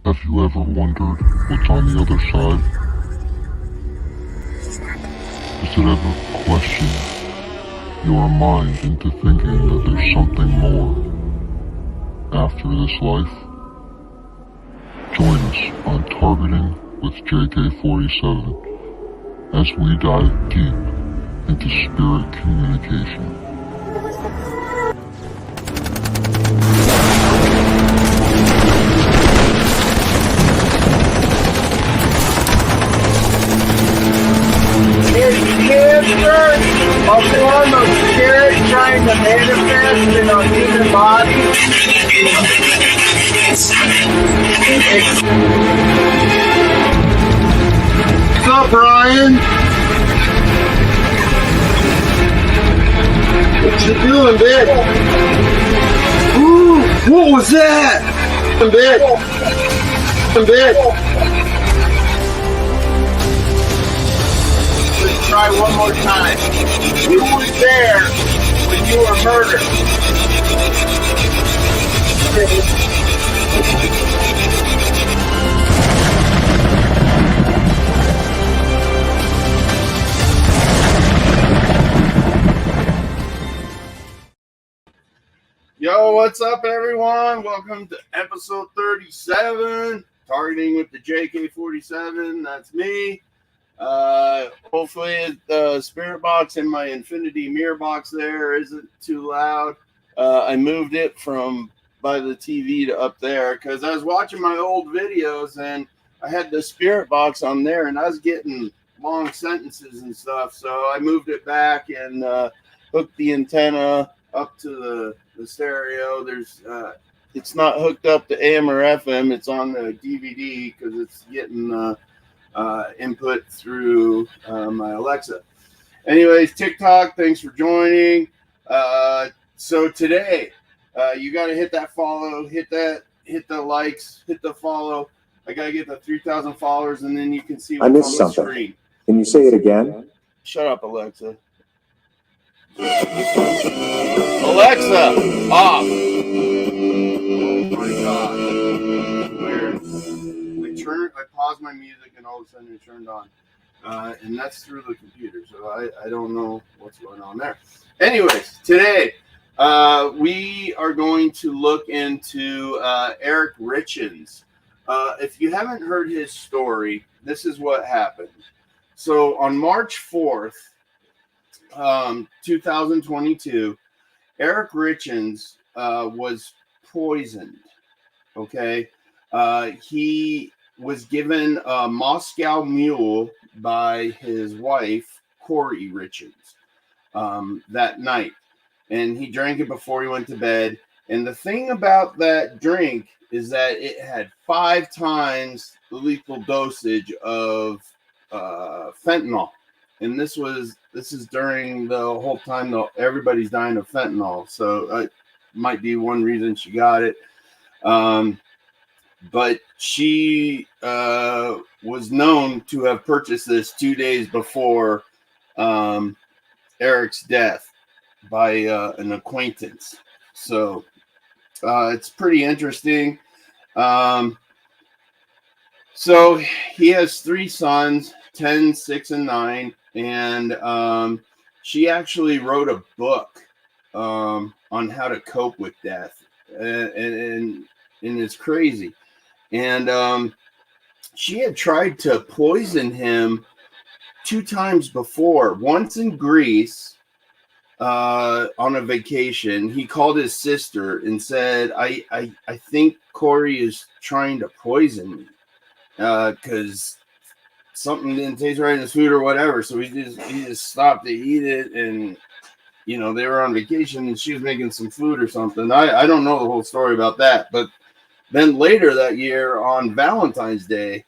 Have you ever wondered what's on the other side? Does it ever question your mind into thinking that there's something more after this life? Join us on Targeting with JK-47 as we dive deep into spirit communication. A form of spirit trying to manifest in a human body. What's up, Brian? What you doing, bitch? Ooh, what was that? Let's try one more time. Who was there when you were murdered? Yo, what's up, everyone? Welcome to episode 37, Targeting with the JK-47. That's me. Hopefully the spirit box in my infinity mirror box there isn't too loud. I moved it from by the TV to up there because I was watching my old videos and I had the spirit box on there and I was getting long sentences and stuff, so I moved it back and hooked the antenna up to the stereo. There's it's not hooked up to AM or FM, it's on the DVD because it's getting input through my Alexa. Anyways, TikTok, thanks for joining. So today, you got to hit that follow, hit the likes, hit the follow. I got to get the 3,000 followers, and then you can see what's I missed on the something. screen. Can you say it again? Shut up, Alexa. Alexa, off. Oh my God. Weird. I paused my music and all of a sudden it turned on. And that's through the computer, so I don't know what's going on there. Anyways, today we are going to look into Eric Richins. If you haven't heard his story, this is what happened. So on March 4th, 2022, Eric Richins was poisoned. Okay. He was given a Moscow Mule by his wife, Corey Richins, that night. And he drank it before he went to bed. And the thing about that drink is that it had 5 times the lethal dosage of fentanyl. And this is during the whole time though everybody's dying of fentanyl. So it might be one reason she got it. But she was known to have purchased this 2 days before Eric's death by an acquaintance. So it's pretty interesting. So he has 3 sons, 10, 6, and 9. And she actually wrote a book on how to cope with death. And it's crazy. And she had tried to poison him 2 times before. Once in Greece on a vacation. He called his sister and said, I think Corey is trying to poison me because something didn't taste right in his food or whatever. So he just stopped to eat it. And, you know, they were on vacation and she was making some food or something. I don't know the whole story about that. But then later that year on Valentine's Day,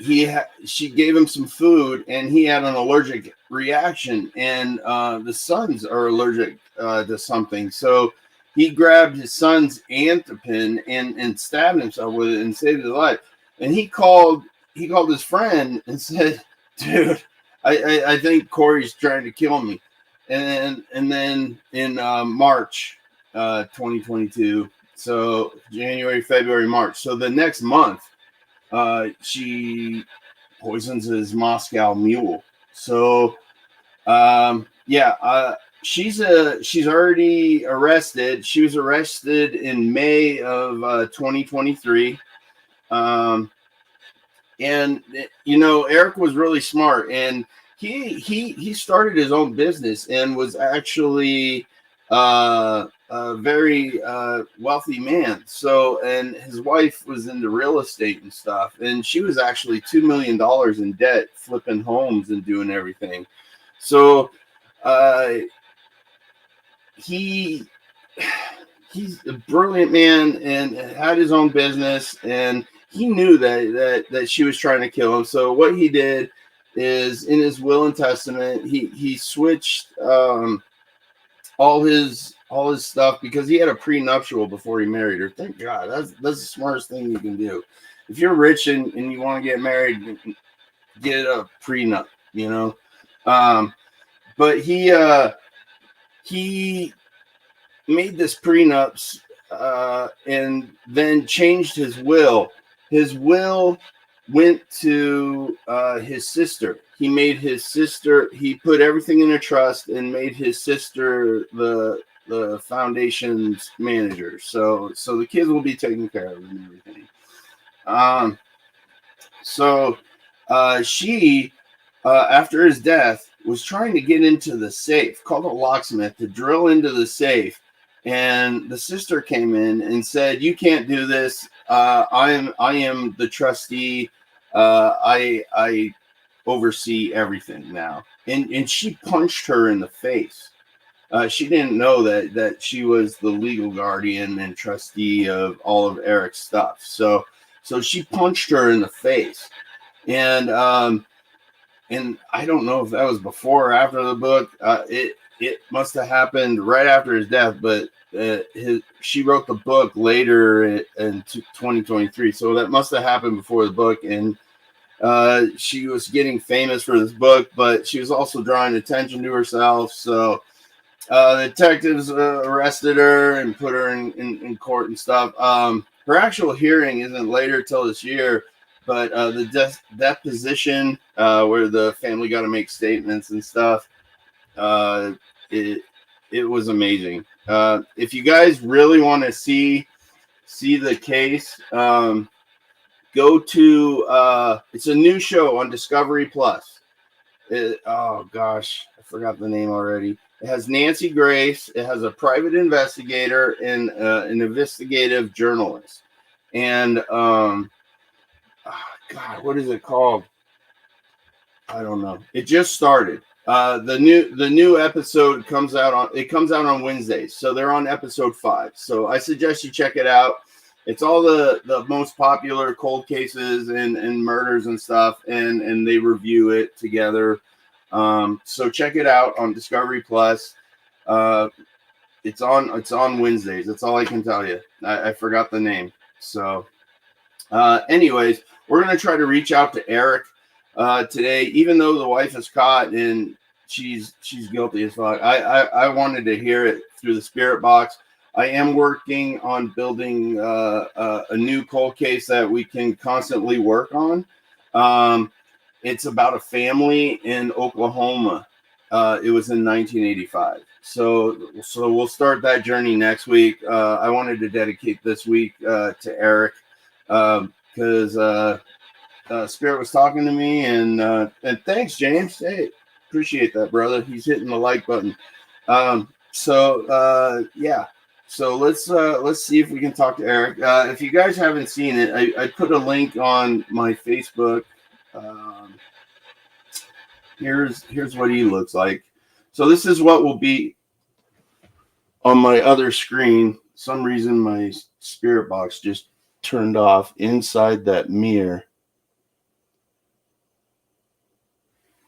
she gave him some food and he had an allergic reaction, and the sons are allergic to something. So he grabbed his son's Antipin and stabbed himself with it and saved his life. And he called his friend and said, dude, I think Corey's trying to kill me. And then in March 2022, So January, February, March. So the next month, she poisons his Moscow Mule. So she's already arrested. She was arrested in May of 2023. And Eric was really smart, and he started his own business and was actually a very wealthy man. So, and his wife was into real estate and stuff, and she was actually $2 million in debt, flipping homes and doing everything. So he's a brilliant man and had his own business, and he knew that she was trying to kill him. So what he did is, in his will and testament, he switched all his stuff, because he had a prenuptial before he married her. Thank God. That's the smartest thing you can do. If you're rich and you want to get married, get a prenup, but he made this prenups and then changed his will. His will went to his sister. He made his sister, he put everything in a trust and made his sister the foundation's manager. So the kids will be taken care of and everything. She, after his death, was trying to get into the safe, called a locksmith to drill into the safe. And the sister came in and said, "You can't do this. I am the trustee. I oversee everything now." And she punched her in the face. She didn't know that she was the legal guardian and trustee of all of Eric's stuff. So she punched her in the face. And I don't know if that was before or after the book. It must have happened right after his death, but she wrote the book later in 2023. So that must have happened before the book. And she was getting famous for this book, but she was also drawing attention to herself. So the detectives arrested her and put her in court and stuff. Her actual hearing isn't later till this year, but the deposition where the family got to make statements and stuff, it was amazing. If you guys really want to see the case, go to it's a new show on Discovery Plus. Oh gosh, I forgot the name already. It has Nancy Grace. It has a private investigator and an investigative journalist. And God, what is it called? I don't know. It just started. The new episode comes out on Wednesdays. So they're on episode 5. So I suggest you check it out. It's all the most popular cold cases and murders and stuff, and they review it together. So check it out on Discovery Plus. It's on Wednesdays. That's all I can tell you. I forgot the name. So anyways, we're gonna try to reach out to Eric today, even though the wife is caught and she's guilty as fuck. I wanted to hear it through the spirit box. I am working on building a new cold case that we can constantly work on. It's about a family in Oklahoma. It was in 1985. So we'll start that journey next week. I wanted to dedicate this week to Eric because Spirit was talking to me, and thanks, James. Hey, appreciate that, brother. He's hitting the like button. Yeah. So let's see if we can talk to Eric. If you guys haven't seen it, I put a link on my Facebook. Here's what he looks like. So this is what will be on my other screen. For some reason my spirit box just turned off inside that mirror.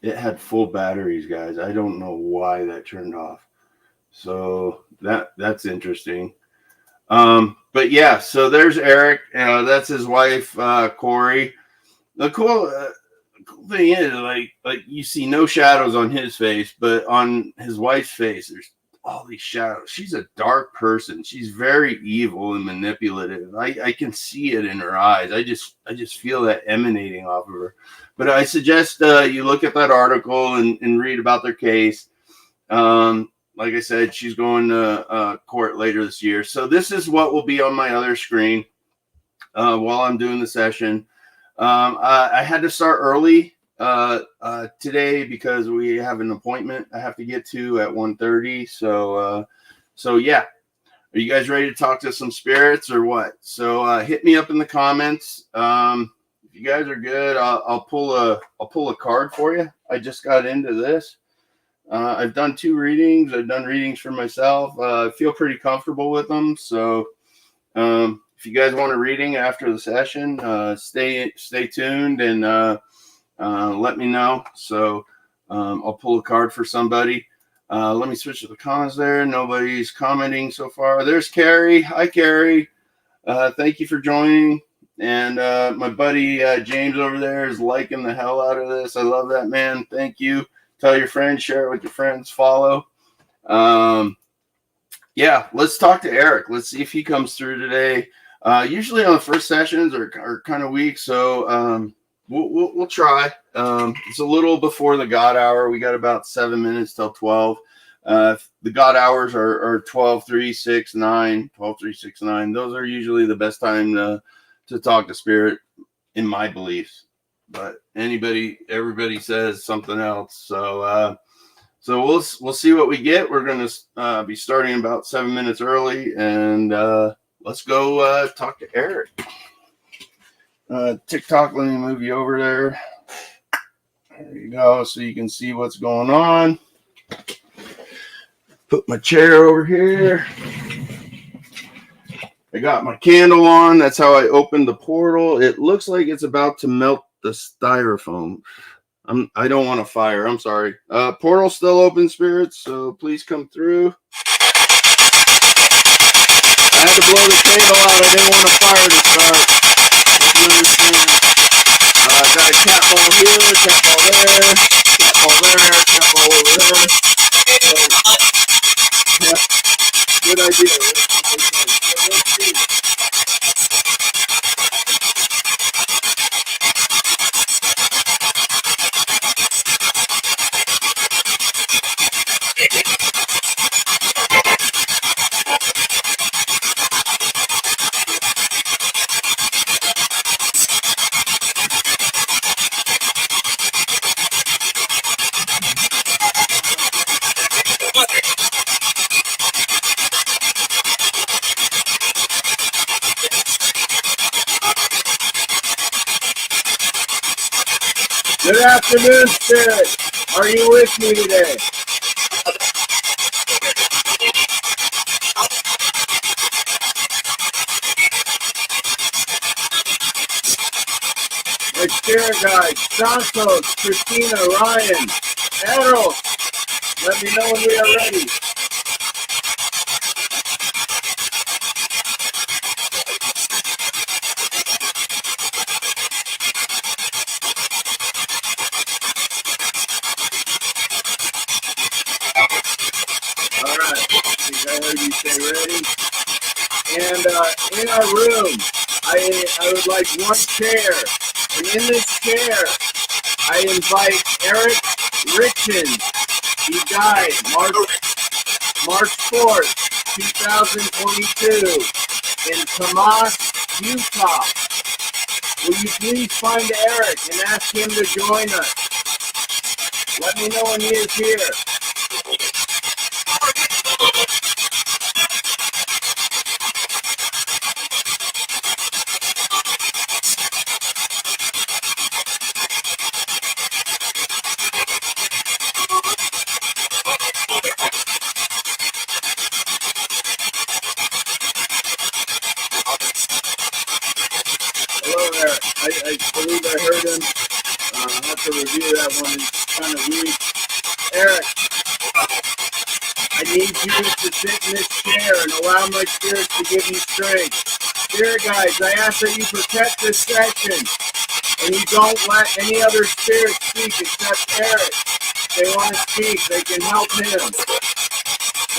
It had full batteries, guys. I don't know why that turned off. So that's interesting. But yeah, so there's Eric. That's his wife, Corey. The cool thing is, like you see no shadows on his face, but on his wife's face, there's all these shadows. She's a dark person. She's very evil and manipulative. I can see it in her eyes. I just feel that emanating off of her. But I suggest you look at that article and read about their case. Like I said, she's going to court later this year. So this is what will be on my other screen while I'm doing the session. I had to start early today because we have an appointment I have to get to at 1:30. So yeah, are you guys ready to talk to some spirits or what? So hit me up in the comments. If you guys are good, I'll pull a card for you. I just got into this. I've done 2 readings. I've done readings for myself. I feel pretty comfortable with them. So if you guys want a reading after the session, stay tuned and let me know. So I'll pull a card for somebody. Let me switch to the comments there. Nobody's commenting so far. There's Carrie. Hi, Carrie. Thank you for joining. And my buddy James over there is liking the hell out of this. I love that, man. Thank you. Tell your friends, share it with your friends, follow. Yeah, let's talk to Eric. Let's see if he comes through today. Usually on the first sessions are kind of weak, so we'll try. It's a little before the God hour. We got about 7 minutes till 12. The God hours are 12, 3, 6, 9, 12, 3, 6, 9. Those are usually the best time to talk to spirit, in my beliefs. But everybody says something else. So we'll see what we get. We're going to be starting about 7 minutes early, and let's go talk to Eric. TikTok, let me move you over there. There you go, so you can see what's going on. Put my chair over here. I got my candle on. That's how I opened the portal. It looks like it's about to melt the styrofoam. I don't want to fire. I'm sorry. Portal still open, spirits, so please come through. I had to blow the candle out. I didn't want a fire to start. Hope you understand. Got a cat ball here, cat ball there, cat ball there, cat ball over there. So, yeah, good idea. Let's see. Good afternoon, Spirit. Are you with me today? My spirit guides, Santos, Christina, Ryan, Errol. Let me know when we are ready. Ready? And in our room, I would like one chair. And in this chair, I invite Eric Richins. He died March 4th, 2022 in Kamas, Utah. Will you please find Eric and ask him to join us? Let me know when he is here. I believe I heard him. I'll have to review that one. It's kind of weak. Eric, I need you to sit in this chair and allow my spirit to give you strength. Spirit guides, I ask that you protect this session and you don't let any other spirit speak except Eric. If they want to speak, they can help him.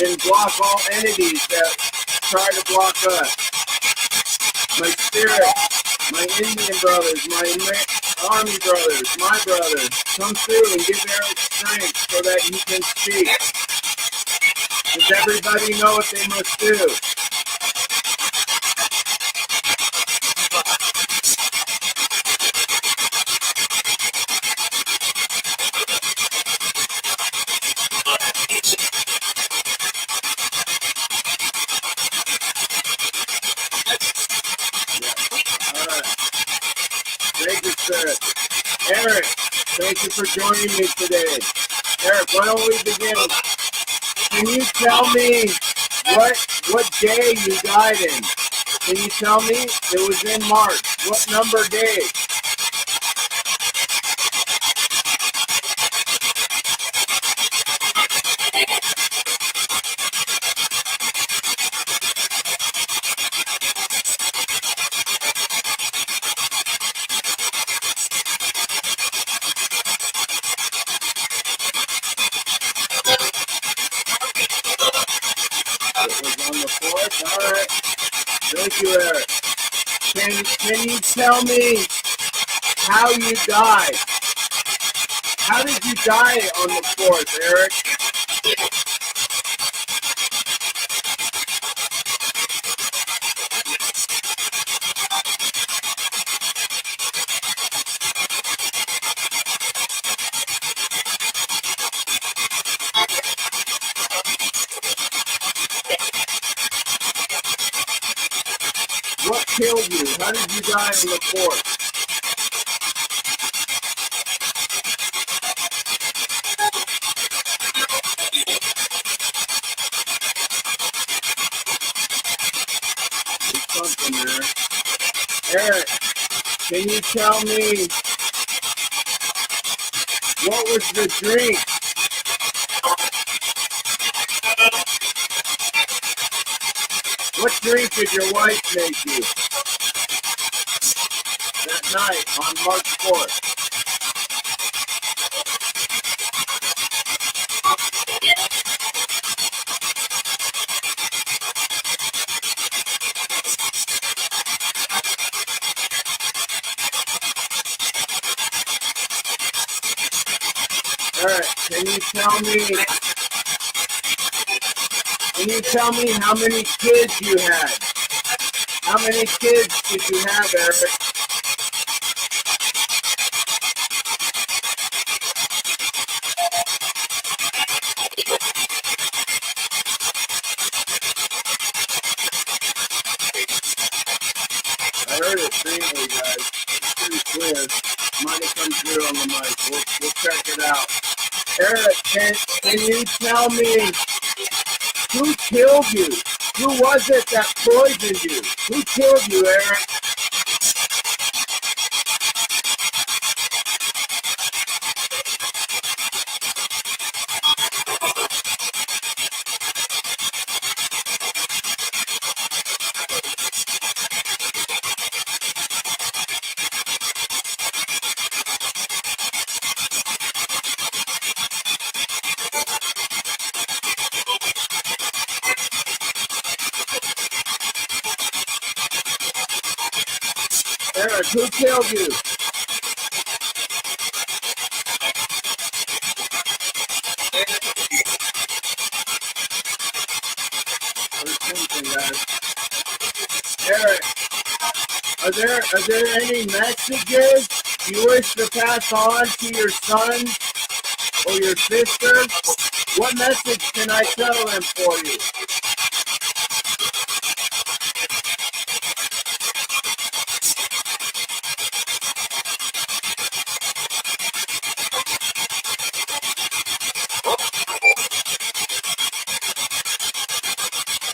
and block all entities that try to block us. My spirit, my Indian brothers, my Army brothers, my brothers, come through and give Eric strength so that he can speak. Does everybody know what they must do? Thank you, sir. Eric, thank you for joining me today. Eric, why don't we begin? Can you tell me what day you died in? Can you tell me? It was in March. What number day? It was on the 4th? All right. Thank you, Eric. Can you tell me how you died? How did you die on the 4th, Eric? What killed you? How did you die on the 4th? There's something there. Eric, can you tell me what was the drink? What drink did your wife make you that night on March 4th? Eric, can you tell me how many kids you had? How many kids did you have, Eric? I heard it faintly, guys. It's pretty clear. Might have come through on the mic. We'll check it out. Eric, can you tell me who killed you? Who was it that poisoned you? Who killed you, Eric? Eric, who killed you? Eric, are there any messages you wish to pass on to your son or your sister? What message can I tell them for you?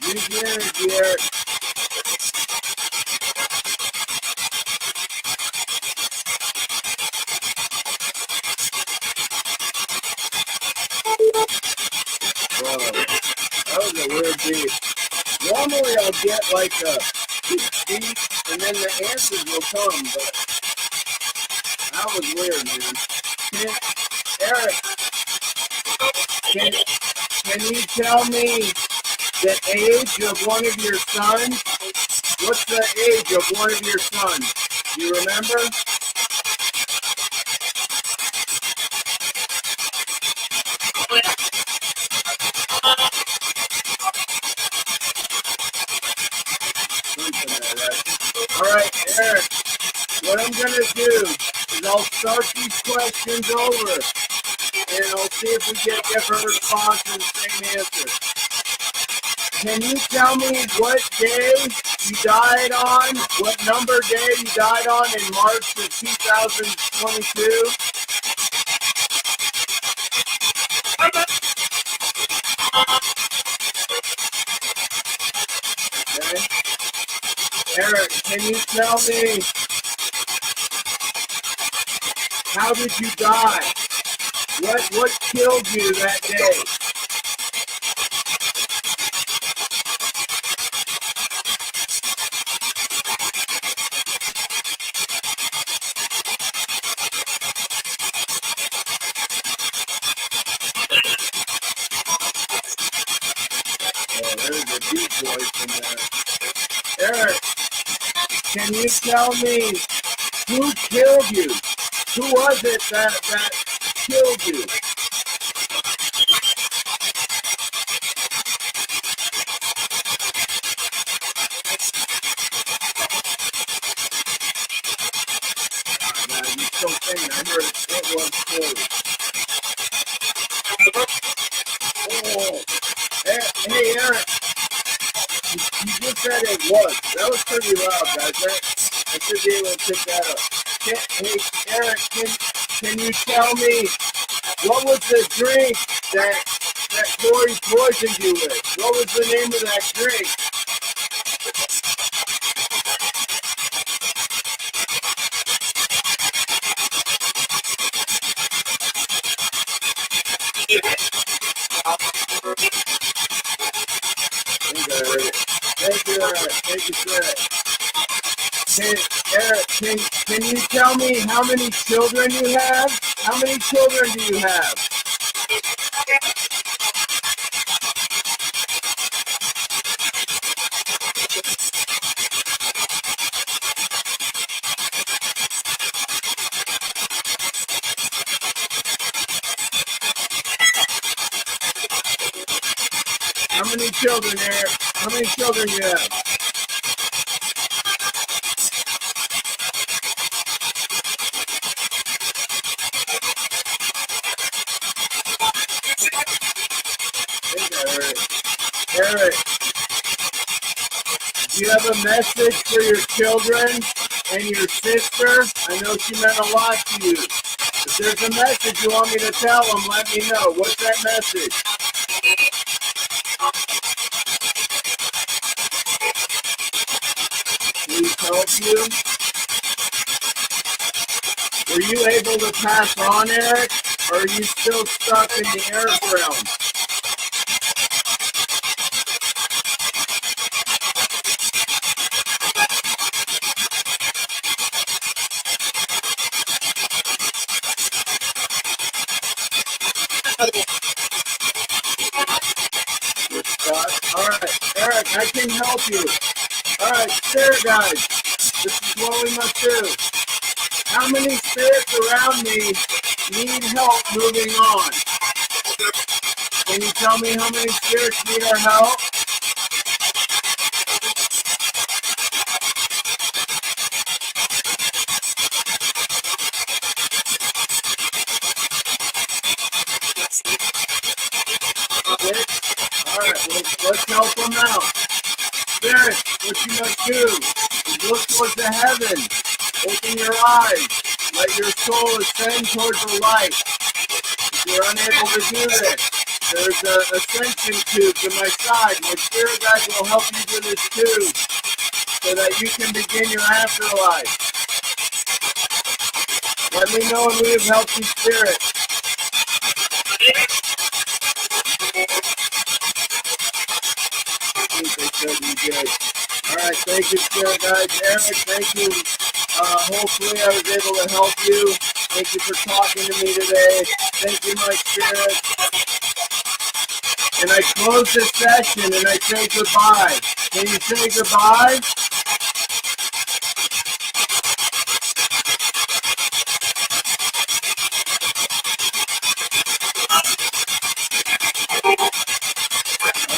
Use your energy, Eric. Whoa, that was a weird beat. Normally I'll get like a beat and then the answers will come, but that was weird, man. Eric, can you tell me the age of one of your sons? What's the age of one of your sons? Do you remember? All right, Eric, what I'm going to do is I'll start these questions over, and I'll see if we get different responses, same answer. Can you tell me what day you died on, what number day you died on in March of 2022? Okay. Eric, can you tell me, how did you die? What killed you that day? Oh, there's a deep voice in there. Eric, can you tell me who killed you? Who was it that killed you? Now, you still saying, I heard it was close. Oh, hey, Eric, you just said it was. That was pretty loud, guys. I should be able to pick that up. Hey, Eric, can you tell me what was the drink that Corey poisoned you with? What was the name of that drink? Thank you, Eric. Thank you, sir. Eric, can you tell me how many children you have? How many children do you have? How many children, Eric? How many children do you have? Eric, do you have a message for your children and your sister? I know she meant a lot to you. If there's a message you want me to tell them, let me know. What's that message? Please help you. Were you able to pass on, Eric? Or are you still stuck in the earth realm? Alright, Eric, I can help you. Alright, spirit guys, this is what we must do. How many spirits around me need help moving on? Can you tell me how many spirits need our help? Alright, let's help them out. Spirit, what you must do is look towards the heaven. Open your eyes. Let your soul ascend towards the light. If you're unable to do this, there's an ascension tube to my side. My spirit guides will help you do this too, so that you can begin your afterlife. Let me know when we have helped you, spirit. Alright, thank you, spirit guides. Eric, thank you. Hopefully I was able to help you. Thank you for talking to me today. Thank you, my spirit. and I close this session and I say goodbye. Can you say goodbye? All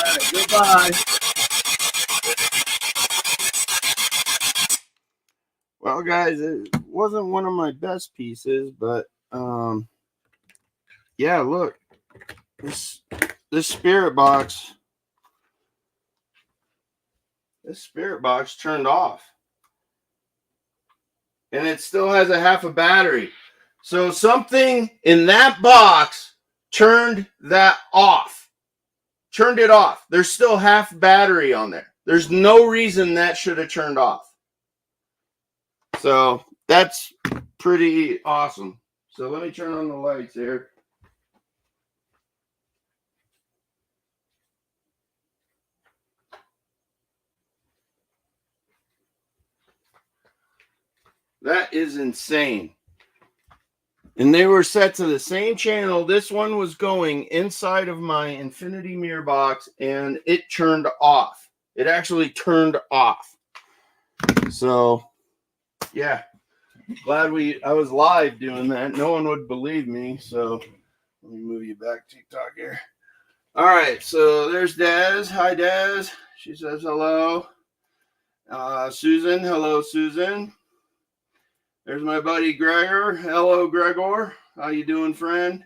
right, goodbye. Well, guys, it wasn't one of my best pieces, but yeah, look, this spirit box turned off, and it still has a half a battery. So something in that box turned that off, turned it off. There's still half battery on there. There's no reason that should have turned off. So that's pretty awesome. So let me turn on the lights here. That is insane. And they were set to the same channel. This one was going inside of my infinity mirror box, and it turned off. It actually turned off. So, yeah. Glad I was live doing that. No one would believe me. So, let me move you back TikTok here. All right. So, there's Des. Hi, Des. She says hello. Susan. Hello, Susan. There's my buddy Gregor. Hello, Gregor. How you doing, friend?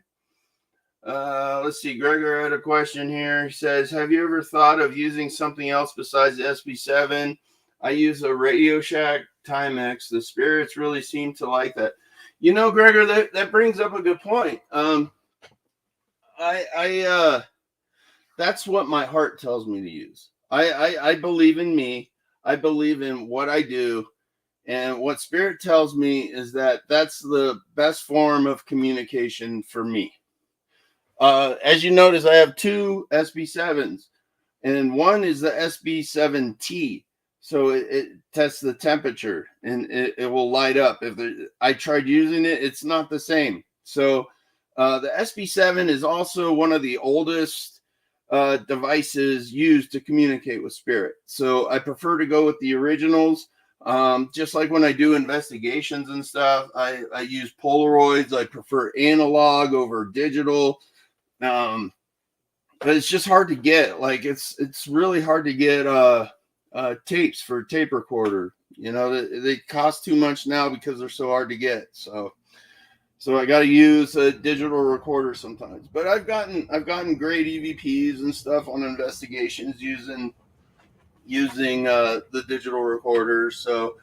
Let's see. Gregor had a question here. He says, have you ever thought of using something else besides the SB7? I use a Radio Shack Timex. The spirits really seem to like that. You know, Gregor, that brings up a good point. That's what my heart tells me to use. I believe in me. I believe in what I do. And what Spirit tells me is that that's the best form of communication for me. As you notice, I have two SB7s, and one is the SB7T. So it tests the temperature, and it will light up. I tried using it, it's not the same. So the SB7 is also one of the oldest devices used to communicate with Spirit. So I prefer to go with the originals. Just like when I do investigations and stuff, I use Polaroids. I prefer analog over digital. But it's just hard to get. Like it's really hard to get tapes for tape recorder. You know, they cost too much now because they're so hard to get. So I got to use a digital recorder sometimes. But I've gotten great EVPs and stuff on investigations using the digital recorders. So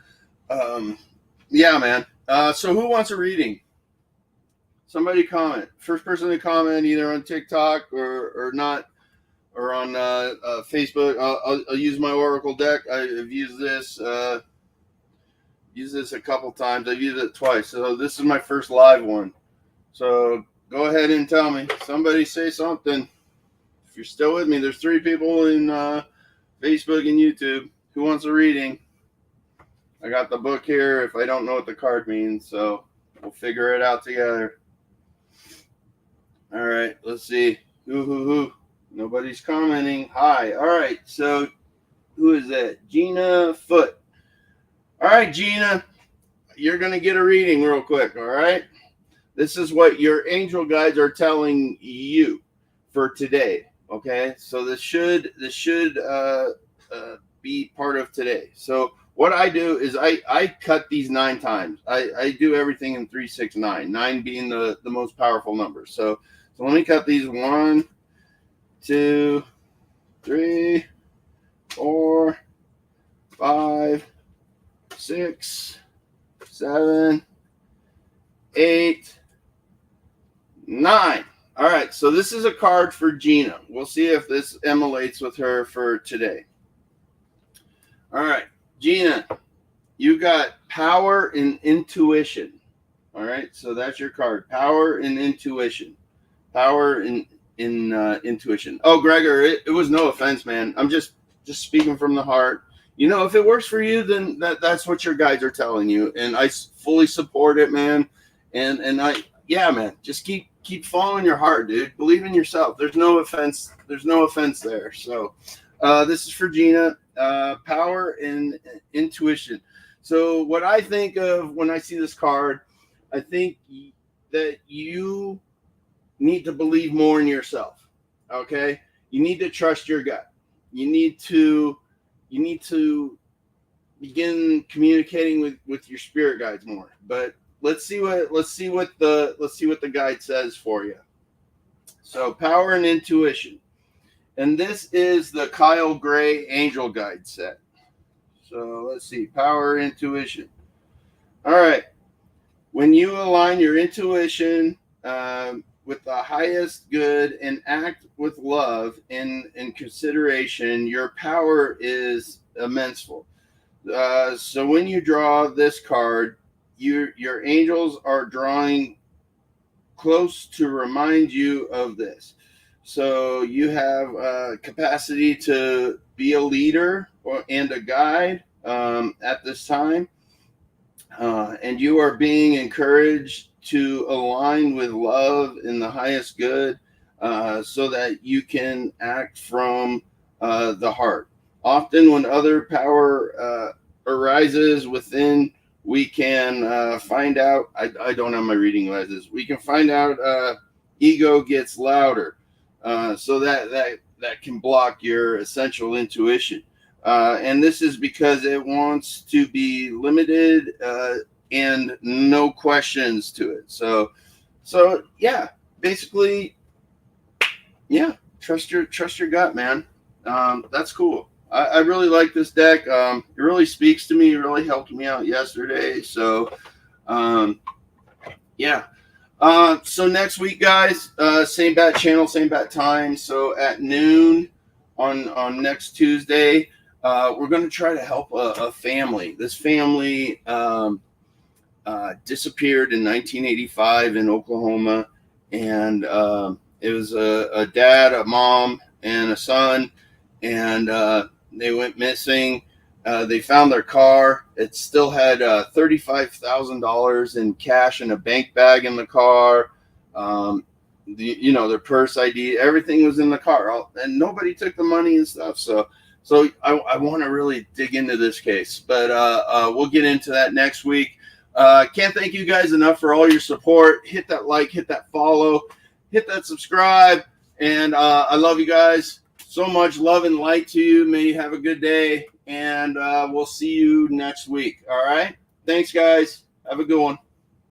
yeah, man. So who wants a reading? Somebody comment. First person to comment either on TikTok or not, or on Facebook. I'll use my Oracle deck. I've used this a couple times. I've used it twice. So this is my first live one. So go ahead and tell me. Somebody say something. If you're still with me, there's 3 people in Facebook and YouTube. Who wants a reading? I got the book here if I don't know what the card means, so we'll figure it out together. All right, let's see. Who? Nobody's commenting. Hi. All right, so who is that? Gina Foot. All right, Gina, you're going to get a reading real quick, all right? This is what your angel guides are telling you for today, okay? So this should be part of today. So what I do is I cut these 9 times. I do everything in 3, 6, 9. 9 being the most powerful number. So let me cut these 1, 2, 3, 4, 5, 6, 7, 8, 9. All right. So this is a card for Gina. We'll see if this emulates with her for today. All right, Gina, you got power and intuition. All right, so that's your card. Power and intuition. Power and intuition. Oh, Gregor, it was no offense, man. I'm just speaking from the heart. You know, if it works for you, then that's what your guides are telling you, and I fully support it, man. And yeah, man, just keep keep following your heart, dude. Believe in yourself. There's no offense. There's no offense there. So this is for Gina. Power and intuition. So what I think of when I see this card, I think that you need to believe more in yourself. Okay? You need to trust your gut. You need to begin communicating with your spirit guides more. But let's see what the guide says for you. So power and intuition. And this is the Kyle Gray Angel Guide set. So let's see, power, intuition. All right. When you align your intuition with the highest good and act with love and consideration, your power is immenseful. So when you draw this card, your angels are drawing close to remind you of this. So you have capacity to be a leader and a guide at this time. And you are being encouraged to align with love in the highest good so that you can act from the heart. Often when other power arises within, we can find out, I don't have my reading glasses, we can find out ego gets louder. So that can block your essential intuition. And this is because it wants to be limited and no questions to it. So yeah, basically, yeah, trust your gut, man. That's cool. I really like this deck. It really speaks to me. It really helped me out yesterday. So yeah. So next week, guys, same bat channel, same bat time. So at noon on next Tuesday, we're going to try to help a family. This family disappeared in 1985 in Oklahoma, and it was a dad, a mom, and a son, and they went missing. They found their car. It still had $35,000 in cash in a bank bag in the car. Their purse ID, everything was in the car, and nobody took the money and stuff. So I want to really dig into this case, but we'll get into that next week. Can't thank you guys enough for all your support. Hit that like, hit that follow, hit that subscribe, and I love you guys so much. Love and light to you. May you have a good day, and we'll see you next week. All right. Thanks, guys. Have a good one.